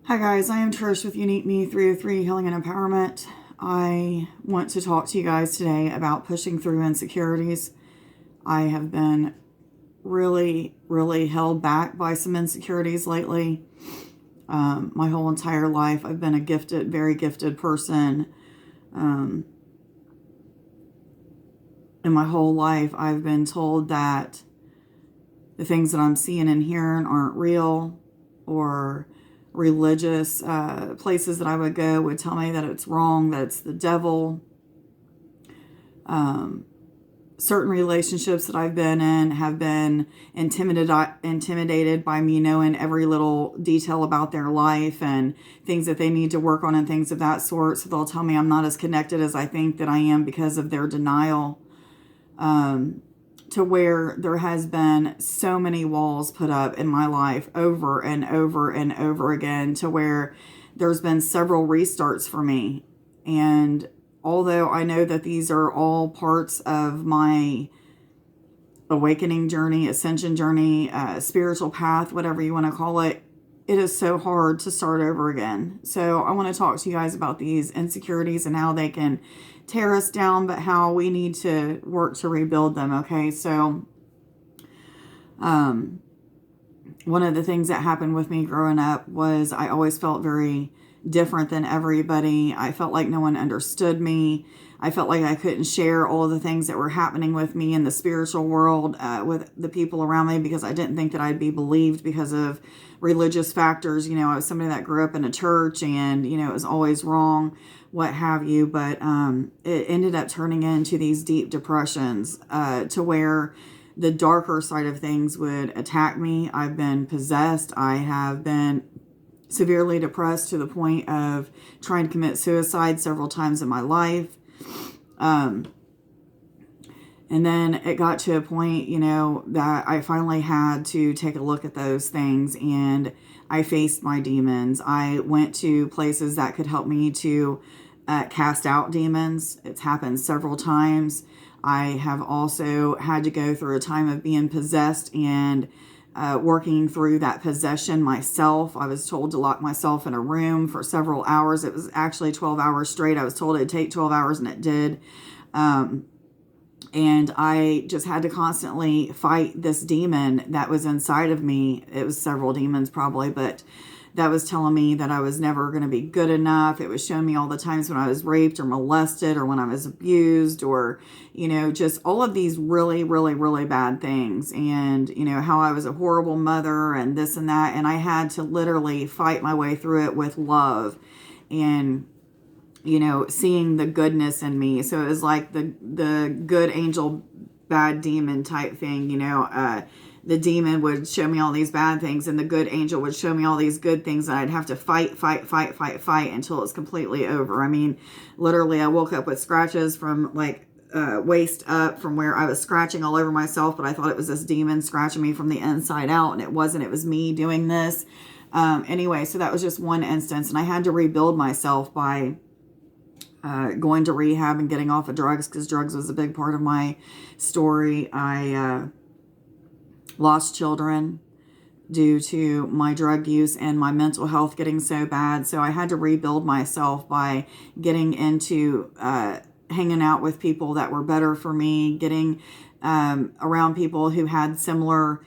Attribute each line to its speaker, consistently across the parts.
Speaker 1: Hi guys, I am Trish with Unique Me 303 Healing and Empowerment. I want to talk to you guys today about pushing through insecurities. I have been really held back by some insecurities lately. My whole entire life, I've been a very gifted person. In my whole life, I've been told that the things that I'm seeing and hearing aren't real, or religious places that I would go would tell me that it's wrong, that it's the devil. Certain relationships that I've been in have been intimidated by me knowing every little detail about their life and things that they need to work on and things of that sort. So they'll tell me I'm not as connected as I think that I am because of their denial. To where there has been so many walls put up in my life over and over and over again, to where there's been several restarts for me. And although I know that these are all parts of my awakening journey, ascension journey, spiritual path, whatever you want to call it, it is so hard to start over again. So I want to talk to you guys about these insecurities and how they can tear us down, but how we need to work to rebuild them. Okay, so one of the things that happened with me growing up was I always felt very different than everybody. I felt like no one understood me. I felt like I couldn't share all of the things that were happening with me in the spiritual world with the people around me, because I didn't think that I'd be believed because of religious factors. You know, I was somebody that grew up in a church, and, you know, it was always wrong, what have you. But it ended up turning into these deep depressions to where the darker side of things would attack me. I've been possessed. I have been severely depressed to the point of trying to commit suicide several times in my life. And then it got to a point, you know, that I finally had to take a look at those things, and I faced my demons. I went to places that could help me to cast out demons. It's happened several times. I have also had to go through a time of being possessed and working through that possession myself. I was told to lock myself in a room for several hours. It was actually 12 hours straight. I was told it'd take 12 hours, and it did. And I just had to constantly fight this demon that was inside of me. It was several demons probably, but that was telling me that I was never going to be good enough. It was showing me all the times when I was raped or molested, or when I was abused, or, you know, just all of these really bad things. And, you know, how I was a horrible mother and this and that. And I had to literally fight my way through it with love and, you know, seeing the goodness in me. So it was like the good angel, bad demon type thing, you know. The demon would show me all these bad things, and the good angel would show me all these good things, and I'd have to fight until it's completely over. I mean, literally, I woke up with scratches from like waist up, from where I was scratching all over myself, but I thought it was this demon scratching me from the inside out, and it wasn't. It was me doing this. Anyway, so that was just one instance, and I had to rebuild myself by going to rehab and getting off of drugs, because drugs was a big part of my story. I lost children due to my drug use and my mental health getting so bad. So I had to rebuild myself by getting into hanging out with people that were better for me, getting around people who had similar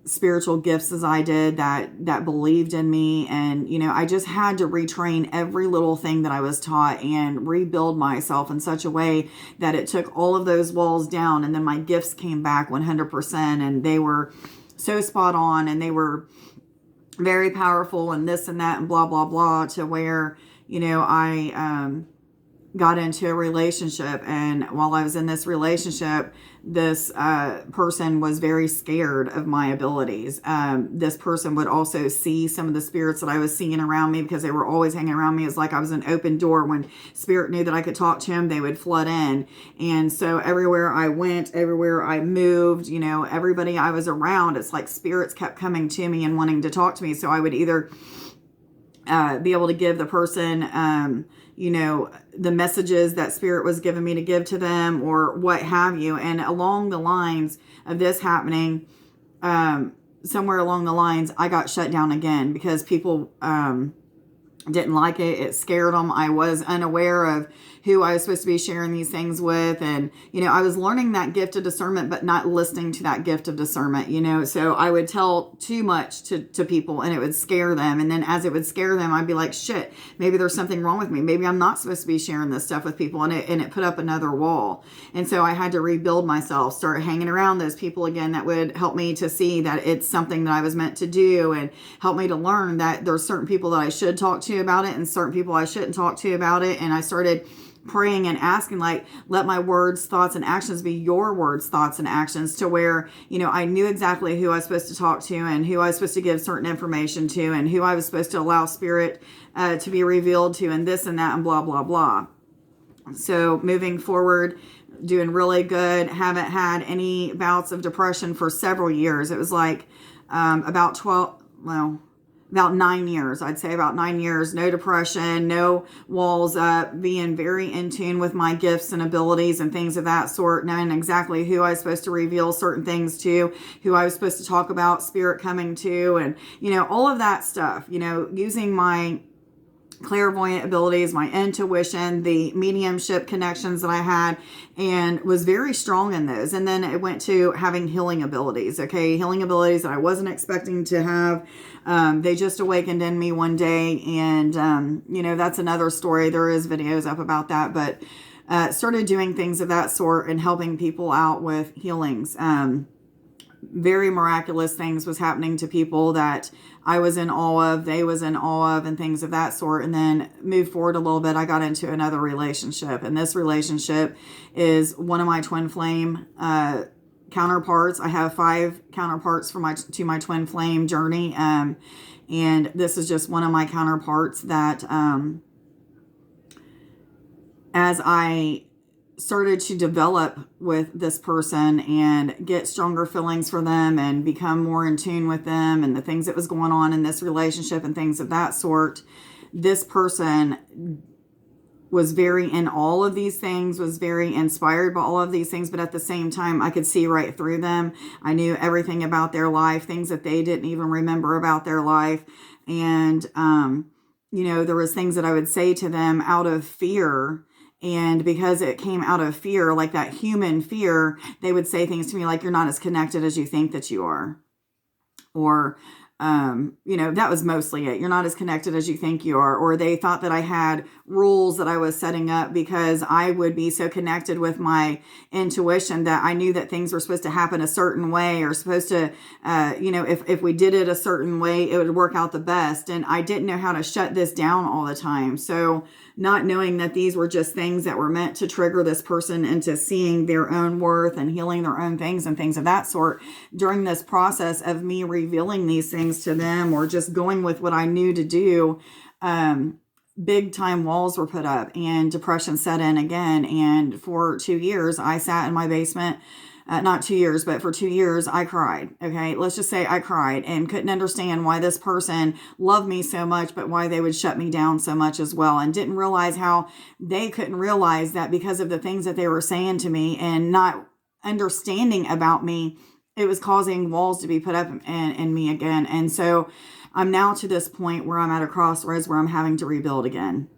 Speaker 1: spiritual gifts as I did, that believed in me. And, you know, I just had to retrain every little thing that I was taught and rebuild myself in such a way that it took all of those walls down. And then my gifts came back 100%, and they were so spot on, and they were very powerful, and this and that and blah, blah, blah, to where, you know, I got into a relationship, and while I was in this relationship, this person was very scared of my abilities. This person would also see some of the spirits that I was seeing around me, because they were always hanging around me. It's like I was an open door. When spirit knew that I could talk to him, they would flood in. And so everywhere I went, everywhere I moved, you know, everybody I was around, it's like spirits kept coming to me and wanting to talk to me. So I would either be able to give the person, you know, the messages that spirit was giving me to give to them, or what have you. And along the lines of this happening, somewhere along the lines, I got shut down again because people didn't like it. It scared them. I was unaware of who I was supposed to be sharing these things with. And, I was learning that gift of discernment, but not listening to that gift of discernment, so I would tell too much to people and it would scare them. And then as it would scare them, I'd be like, shit, maybe there's something wrong with me. Maybe I'm not supposed to be sharing this stuff with people. And it put up another wall. And so I had to rebuild myself, start hanging around those people again that would help me to see that it's something that I was meant to do, and help me to learn that there's certain people that I should talk to about it and certain people I shouldn't talk to about it. And I started praying and asking, like, let my words, thoughts, and actions be your words, thoughts, and actions, to where, I knew exactly who I was supposed to talk to and who I was supposed to give certain information to and who I was supposed to allow spirit to be revealed to, and this and that and blah, blah, blah. So moving forward, doing really good. Haven't had any bouts of depression for several years. It was like about 9 years. I'd say about 9 years. No depression, no walls up, being very in tune with my gifts and abilities and things of that sort, knowing exactly who I was supposed to reveal certain things to, who I was supposed to talk about, spirit coming to, and, all of that stuff, using my clairvoyant abilities, my intuition, the mediumship connections that I had, and was very strong in those. And then it went to having healing abilities. Okay, healing abilities that I wasn't expecting to have. They just awakened in me one day, and that's another story. There is videos up about that, but started doing things of that sort and helping people out with healings. Very miraculous things was happening to people that I was in awe of, they was in awe of, and things of that sort. And then moved forward a little bit, I got into another relationship, and this relationship is one of my twin flame counterparts. I have 5 counterparts to my twin flame journey, and this is just one of my counterparts that as I started to develop with this person and get stronger feelings for them and become more in tune with them and the things that was going on in this relationship and things of that sort, this person was very in all of these things, was very inspired by all of these things, but at the same time, I could see right through them. I knew everything about their life, things that they didn't even remember about their life. And, there was things that I would say to them out of fear. And because it came out of fear, like that human fear, they would say things to me like, you're not as connected as you think that you are. Or, that was mostly it. You're not as connected as you think you are. Or they thought that I had rules that I was setting up because I would be so connected with my intuition that I knew that things were supposed to happen a certain way, or supposed to, if we did it a certain way, it would work out the best. And I didn't know how to shut this down all the time. So not knowing that these were just things that were meant to trigger this person into seeing their own worth and healing their own things and things of that sort, during this process of me revealing these things to them, or just going with what I knew to do, big time walls were put up and depression set in again. And for 2 years, I sat in my basement. Not 2 years, but for 2 years, I cried. Okay, let's just say I cried and couldn't understand why this person loved me so much, but why they would shut me down so much as well. And didn't realize how they couldn't realize that because of the things that they were saying to me and not understanding about me, it was causing walls to be put up in me again. And so I'm now to this point where I'm at a crossroads where I'm having to rebuild again.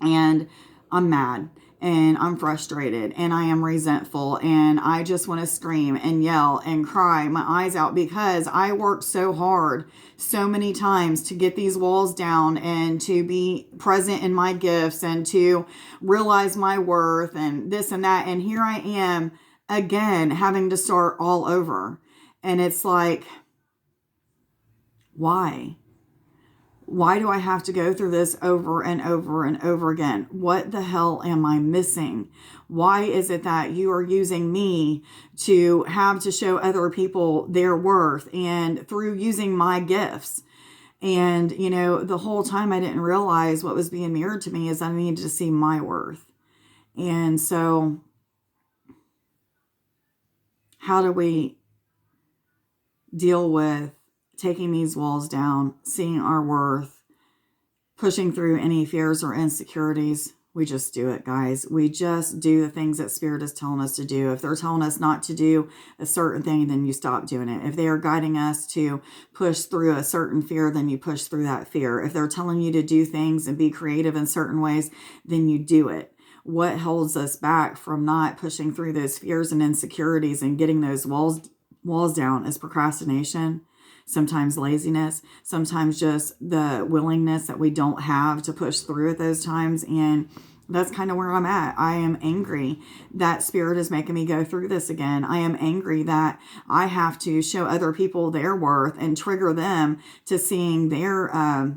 Speaker 1: And I'm mad. And I'm frustrated and I am resentful and I just want to scream and yell and cry my eyes out, because I worked so hard so many times to get these walls down and to be present in my gifts and to realize my worth and this and that. And here I am again having to start all over. And it's like, why? Why do I have to go through this over and over and over again? What the hell am I missing? Why is it that you are using me to have to show other people their worth, and through using my gifts? And, the whole time I didn't realize what was being mirrored to me is I needed to see my worth. And so how do we deal with taking these walls down, seeing our worth, pushing through any fears or insecurities? we just do it, guys. We just do the things that Spirit is telling us to do. If they're telling us not to do a certain thing, then you stop doing it. If they are guiding us to push through a certain fear, then you push through that fear. If they're telling you to do things and be creative in certain ways, then you do it. What holds us back from not pushing through those fears and insecurities and getting those walls down is procrastination. Sometimes laziness, sometimes just the willingness that we don't have to push through at those times. And that's kind of where I'm at. I am angry that Spirit is making me go through this again. I am angry that I have to show other people their worth and trigger them to seeing their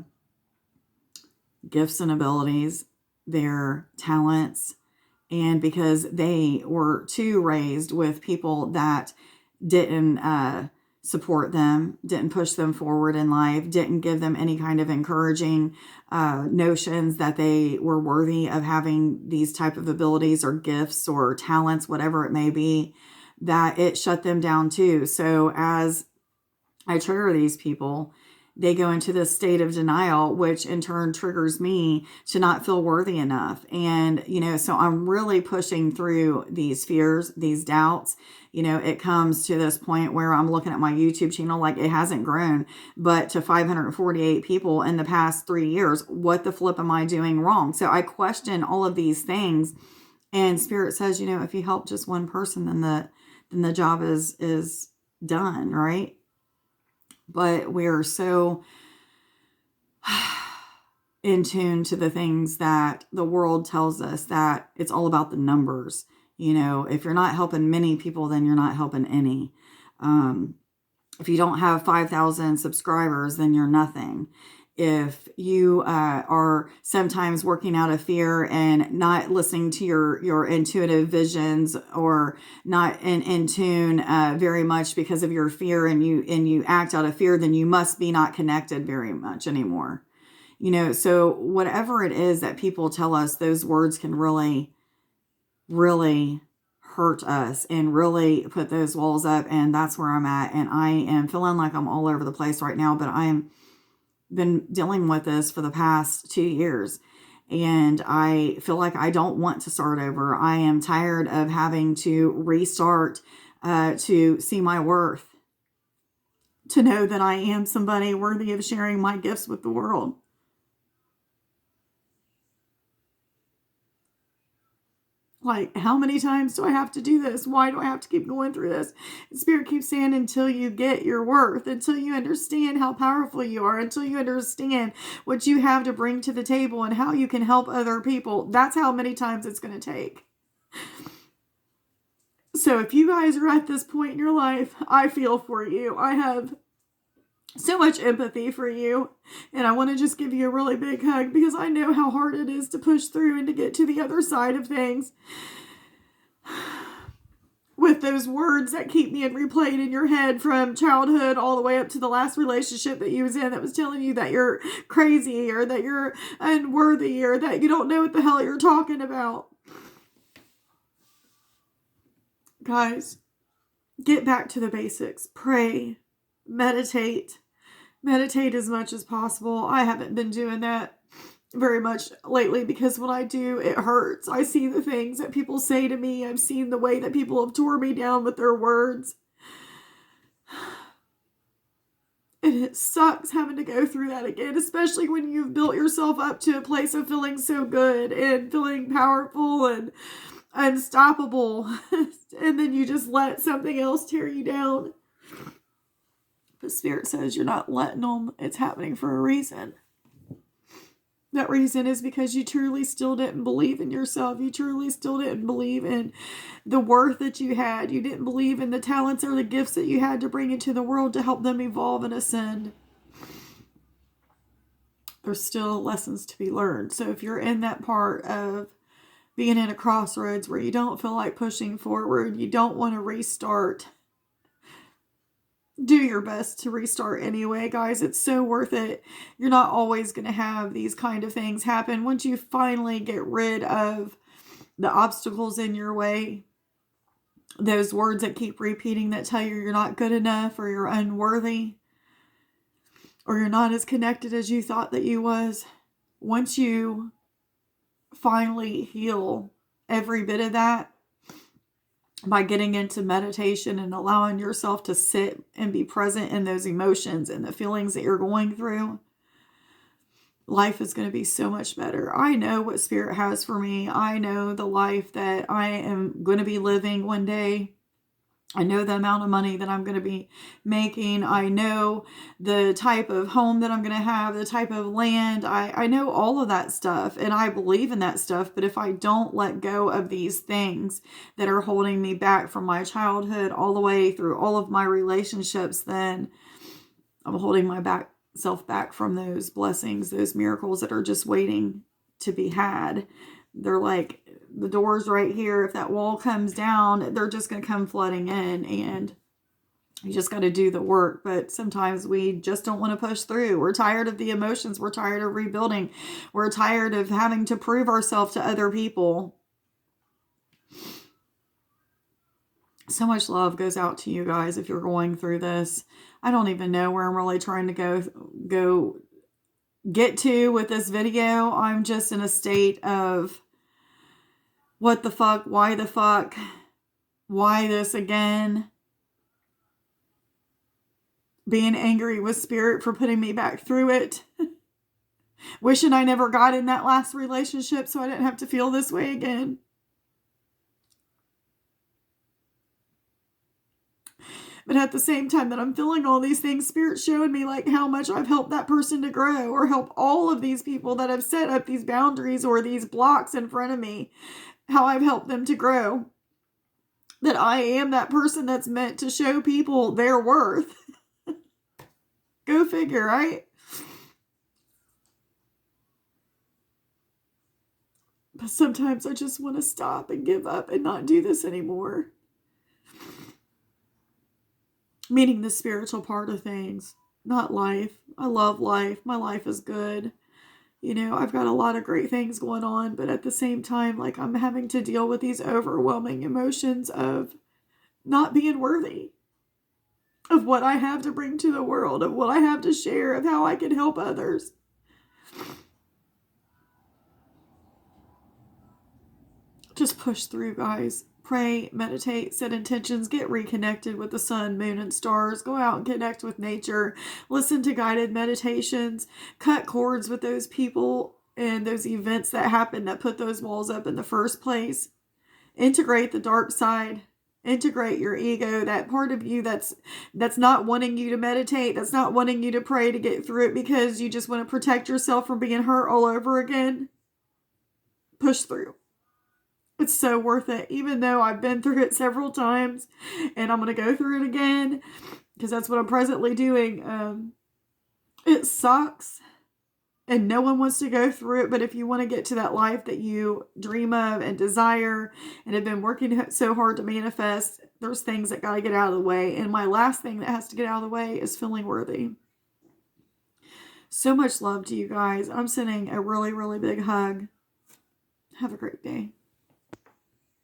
Speaker 1: gifts and abilities, their talents. And because they were too raised with people that didn't support them, didn't push them forward in life, didn't give them any kind of encouraging notions that they were worthy of having these type of abilities or gifts or talents, whatever it may be, that it shut them down too. So as I trigger these people, they go into this state of denial, which in turn triggers me to not feel worthy enough. And, so I'm really pushing through these fears, these doubts. It comes to this point where I'm looking at my YouTube channel, like it hasn't grown, but to 548 people in the past 3 years. What the flip am I doing wrong? So I question all of these things. And Spirit says, if you help just one person, then the job is done, right? But we're so in tune to the things that the world tells us that it's all about the numbers. If you're not helping many people, then you're not helping any. If you don't have 5,000 subscribers, then you're nothing. If you are sometimes working out of fear and not listening to your intuitive visions, or not in tune very much because of your fear, and you act out of fear, then you must be not connected very much anymore. So whatever it is that people tell us, those words can really, really hurt us and really put those walls up. And that's where I'm at. And I am feeling like I'm all over the place right now, but I am been dealing with this for the past 2 years, and I feel like I don't want to start over. I am tired of having to restart to see my worth, to know that I am somebody worthy of sharing my gifts with the world. Like, how many times do I have to do this? Why do I have to keep going through this? And Spirit keeps saying, until you get your worth, until you understand how powerful you are, until you understand what you have to bring to the table and how you can help other people. That's how many times it's going to take. So if you guys are at this point in your life, I feel for you. I have so much empathy for you, and I want to just give you a really big hug, because I know how hard it is to push through and to get to the other side of things with those words that keep being replayed in your head from childhood all the way up to the last relationship that you was in, that was telling you that you're crazy, or that you're unworthy, or that you don't know what the hell you're talking about. Guys, get back to the basics. Pray, meditate as much as possible. I haven't been doing that very much lately, because when I do, it hurts. I see the things that people say to me. I've seen the way that people have tore me down with their words. And it sucks having to go through that again, especially when you've built yourself up to a place of feeling so good and feeling powerful and unstoppable. And then you just let something else tear you down. But Spirit says you're not letting them. It's happening for a reason. That reason is because you truly still didn't believe in yourself. You truly still didn't believe in the worth that you had. You didn't believe in the talents or the gifts that you had to bring into the world to help them evolve and ascend. There's still lessons to be learned. So if you're in that part of being in a crossroads where you don't feel like pushing forward, you don't want to restart, do your best to restart anyway, guys. It's so worth it. You're not always going to have these kind of things happen. Once you finally get rid of the obstacles in your way, those words that keep repeating that tell you you're not good enough, or you're unworthy, or you're not as connected as you thought that you was. Once you finally heal every bit of that by getting into meditation and allowing yourself to sit and be present in those emotions and the feelings that you're going through, life is going to be so much better. I know what Spirit has for me. I know the life that I am going to be living one day. I know the amount of money that I'm going to be making. I know the type of home that I'm going to have, the type of land. I know all of that stuff, and I believe in that stuff. But if I don't let go of these things that are holding me back from my childhood all the way through all of my relationships, then I'm holding my self back from those blessings, those miracles that are just waiting to be had. They're like, the door's right here. If that wall comes down, they're just going to come flooding in, and you just got to do the work. But sometimes we just don't want to push through. We're tired of the emotions. We're tired of rebuilding. We're tired of having to prove ourselves to other people. So much love goes out to you guys if you're going through this. I don't even know where I'm really trying to go get to with this video. I'm just in a state of what the fuck, why the fuck, why this again? Being angry with Spirit for putting me back through it. Wishing I never got in that last relationship so I didn't have to feel this way again. But at the same time that I'm feeling all these things, Spirit's showing me like how much I've helped that person to grow, or help all of these people that have set up these boundaries or these blocks in front of me, how I've helped them to grow. That I am that person that's meant to show people their worth. Go figure, right? But sometimes I just want to stop and give up and not do this anymore. Meaning the spiritual part of things, not life. I love life. My life is good. You know, I've got a lot of great things going on, but at the same time, like, I'm having to deal with these overwhelming emotions of not being worthy, of what I have to bring to the world, of what I have to share, of how I can help others. Just push through, guys. Pray, meditate, set intentions, get reconnected with the sun, moon, and stars. Go out and connect with nature. Listen to guided meditations. Cut cords with those people and those events that happened that put those walls up in the first place. Integrate the dark side. Integrate your ego, that part of you that's not wanting you to meditate, that's not wanting you to pray to get through it because you just want to protect yourself from being hurt all over again. Push through. It's so worth it, even though I've been through it several times, and I'm going to go through it again, because that's what I'm presently doing. It sucks, and no one wants to go through it, but if you want to get to that life that you dream of and desire, and have been working so hard to manifest, there's things that got to get out of the way, and my last thing that has to get out of the way is feeling worthy. So much love to you guys. I'm sending a really, really big hug. Have a great day.